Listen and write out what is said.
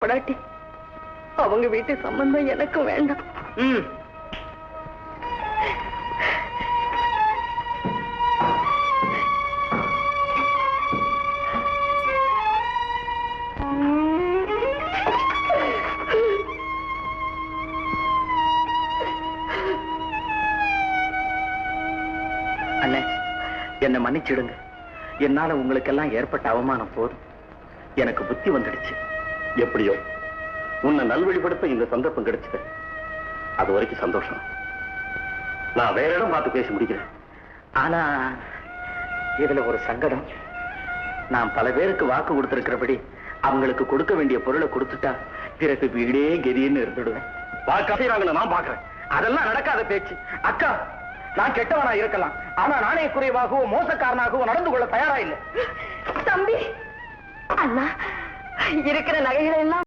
ஆசைப்படாட்டி அவங்க வீட்டு சம்பந்தம் எனக்கு வேண்டாம். அண்ணே, என்னை மன்னிச்சிடுங்க. என்னால உங்களுக்கெல்லாம் ஏற்பட்ட அவமானம் போதும். எனக்கு புத்தி வந்துடுச்சு. எப்படியோ உன்னை நல்வழிப்படுத்த இந்த சந்தர்ப்பம் கிடைச்சது. அது வரைக்கும் சந்தோஷம். நான் வேற இடம் பார்த்து பேசி முடிக்கிறேன். ஆனா இதுல ஒரு சங்கடம். நான் பல பேருக்கு வாக்கு கொடுத்திருக்கிறபடி அவங்களுக்கு கொடுக்க வேண்டிய பொருளை கொடுத்துட்டா பிறகு வீடே கெதின்னு இருந்துடுவேன். வாக்கு நான் பாக்குறேன். அதெல்லாம் நடக்காத பேச்சு. அக்கா, நான் கெட்டவனா இருக்கலாம், ஆனா நானே குறைவாகவோ மோசக்காரனாகவோ நடந்து கொள்ள தயாரா இல்லை. தம்பி, அண்ணா இருக்கிற நகைகளை எல்லாம்